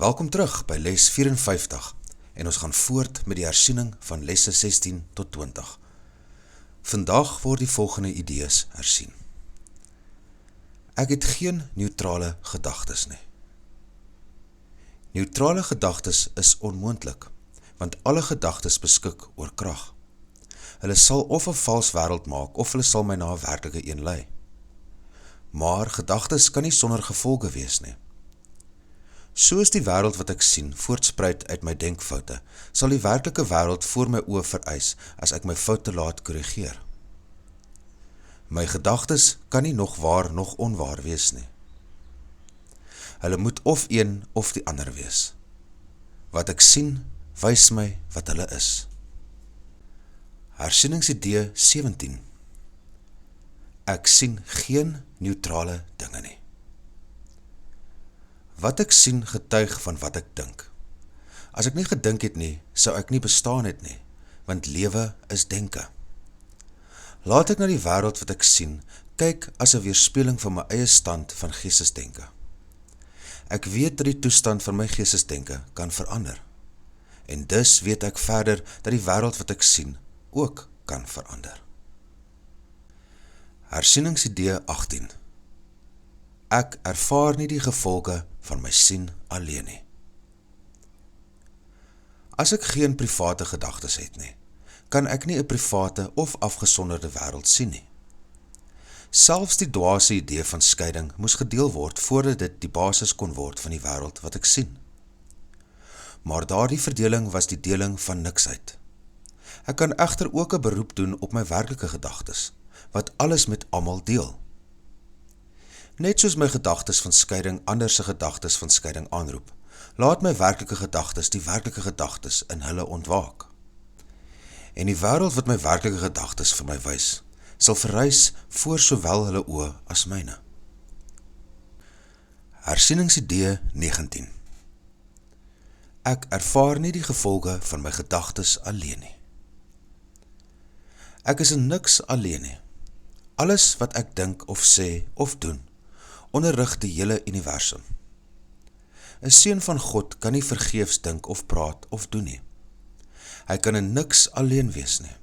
Welkom terug by les 54 en ons gaan voort met die hersiening van lesse 16 tot 20. Vandag word die volgende idees hersien. Ek het geen neutrale gedagtes nie. Neutrale gedagtes is onmoontlik, want alle gedagtes beskik oor krag. Hulle sal of 'n vals wêreld maak, of hulle sal my na 'n werklike een lei. Maar gedagtes kan nie sonder gevolge wees nie. Soos die wêreld wat ek sien voortspruit uit my denkfoute, sal die werklike wêreld voor my oë vereis as ek my foute laat korrigeer. My gedagtes kan nie nog waar nog onwaar wees nie. Hulle moet of een of die ander wees. Wat ek sien, wys my wat hulle is. Hersieningsidee 17. Ek sien geen neutrale dinge nie. Wat ek sien getuig van wat ek dink. As ek nie gedink het nie, sou ek nie bestaan het nie, want lewe is denke. Laat ek na die wêreld wat ek sien, kyk as 'n weerspieëling van my eie stand van geestesdenke. Ek weet dat die toestand van my geestesdenke kan verander. En dus weet ek verder dat die wêreld wat ek sien, ook kan verander. Hersieningsidee 18. Ek ervaar nie die gevolge van my sien alleen nie. As ek geen private gedagtes het nie, kan ek nie 'n private of afgesonderde wêreld sien nie. Selfs die dwaase idee van skeiding moes gedeel word voordat dit die basis kon word van die wêreld wat ek sien. Maar daardie verdeling was die deling van niksheid. Ek kan egter ook 'n beroep doen op my werklike gedagtes, wat alles met almal deel. Net soos my gedagtes van skeiding ander se gedagtes van skeiding aanroep, laat my werklike gedagtes die werklike gedagtes in hulle ontwaak. En die wêreld wat my werklike gedagtes vir my wys, sal verrys voor sowel hulle oë as myne. Hersieningsidee 19. Ek ervaar nie die gevolge van my gedagtes alleen nie. Ek is in niks alleen nie. Alles wat ek dink of sê of doen, onderrig die hele universum. 'n Seun van God kan nie vergeefs dink of praat of doen nie. Hy kan in niks alleen wees nie.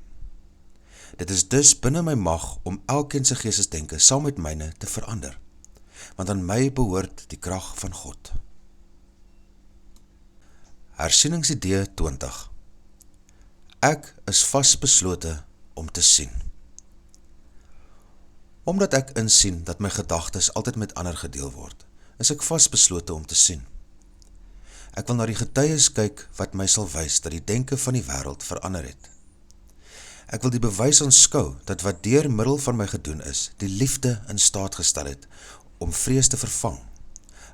Dit is dus binne my mag om elkeen se geestesdenke saam met myne te verander, want aan my behoort die krag van God. Hersieningsidee 20. Ek is vasbeslote om te sien. Omdat ek insien dat my gedagtes altyd met ander gedeel word, is ek vasbeslote om te sien. Ek wil na die getuies kyk wat my sal wys dat die denke van die wêreld verander het. Ek wil die bewys aanskou dat wat deur middel van my gedoen is, die liefde in staat gestel het om vrees te vervang,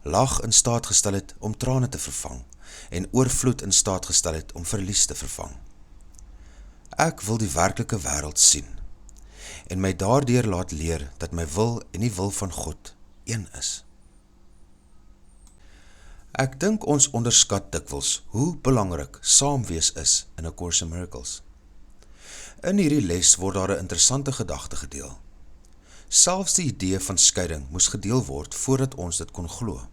lag in staat gestel het om trane te vervang, en oorvloed in staat gestel het om verlies te vervang. Ek wil die werklike wêreld sien, en my daardeur laat leer dat my wil en die wil van God een is. Ek dink ons onderskat dikwels hoe belangrik saamwees is in A Course in Miracles. In hierdie les word daar 'n interessante gedagte gedeel. Selfs die idee van skeiding moes gedeel word voordat ons dit kon glo.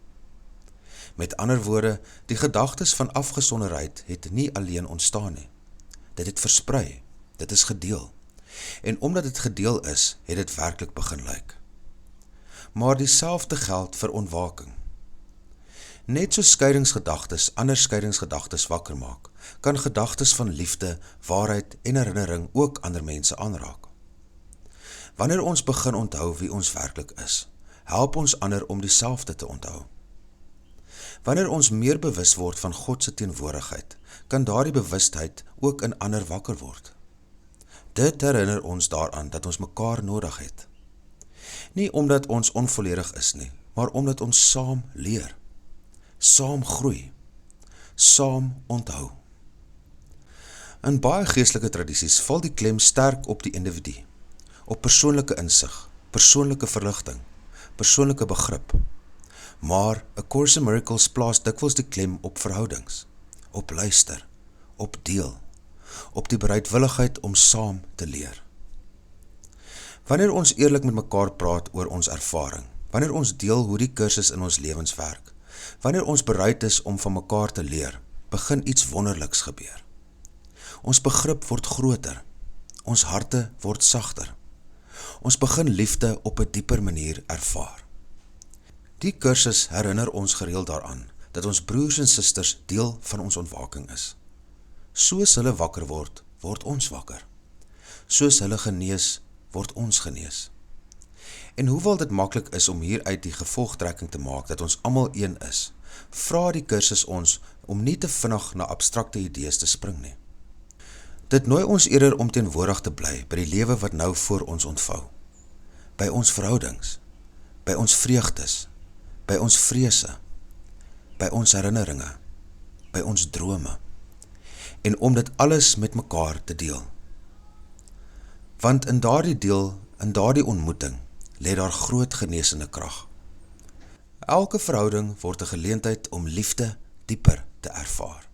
Met ander woorde, die gedagtes van afgesonderheid het nie alleen ontstaan nie. Dit het versprei, dit is gedeel. En omdat dit gedeel is, het dit werklik begin lyk. Maar dieselfde geld vir ontwaking. Net so skeidingsgedagtes ander skeidingsgedagtes wakker maak, kan gedagtes van liefde, waarheid en herinnering ook ander mense aanraak. Wanneer ons begin onthou wie ons werklik is, help ons ander om dieselfde te onthou. Wanneer ons meer bewus word van God se teenwoordigheid, kan daardie bewustheid ook in ander wakker word. Dit herinner ons daaraan dat ons mekaar nodig het. Nie omdat ons onvolledig is nie, maar omdat ons saam leer, saam groei, saam onthou. In baie geestelike tradisies val die klem sterk op die individu, op persoonlike insig, persoonlike verligting, persoonlike begrip. Maar A Course in Miracles plaas dikwels die klem op verhoudings, op luister, op deel, op die bereidwilligheid om saam te leer. Wanneer ons eerlik met mekaar praat oor ons ervaring, wanneer ons deel hoe die kursus in ons lewens werk, Wanneer ons bereid is om van mekaar te leer, begin iets wonderliks gebeur. Ons begrip word groter, ons harte word sagter. Ons begin liefde op 'n dieper manier ervaar. Die kursus herinner ons gereeld daaraan, dat ons broers en susters deel van ons ontwaking is. Soos hulle wakker word, word ons wakker. Soos hulle genees, word ons genees. En hoewel dit maklik is om hieruit die gevolgtrekking te maak dat ons almal een is, vra die kursus ons om nie te vinnig na abstrakte idees te spring nie. Dit nooi ons eerder om teenwoordig te bly by die lewe wat nou voor ons ontvou. By ons verhoudings, by ons vreugdes, by ons vrese, by ons herinneringe, by ons drome, en om dit alles met mekaar te deel. Want in daardie ontmoeting, lê daar groot genesende krag. Elke verhouding word 'n geleentheid om liefde dieper te ervaar.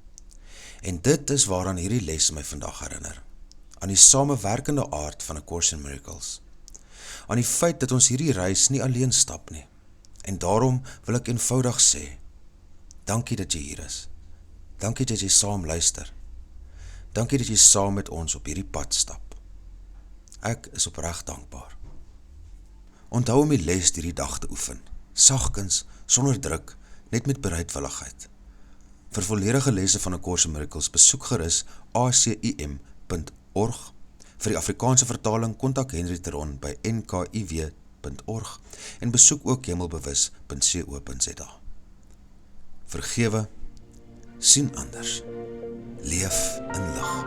En dit is waaraan hierdie les my vandag herinner. Aan die samewerkende aard van A Course in Miracles. Aan die feit dat ons hierdie reis nie alleen stap nie. En daarom wil ek eenvoudig sê, dankie dat jy hier is. Dankie dat jy saam luister. Dankie dat jy saam met ons op hierdie pad stap. Ek is opreg dankbaar. Onthou om die les hierdie dag te oefen, sagkens, sonder druk, net met bereidwilligheid. Vir volledige lesse van A Course in Miracles besoek gerus acim.org. Vir die Afrikaanse vertaling kontak Henry Theron by nkiw.org en besoek ook hemelbewus.co.za. Vergewe, sien anders, leef in lig.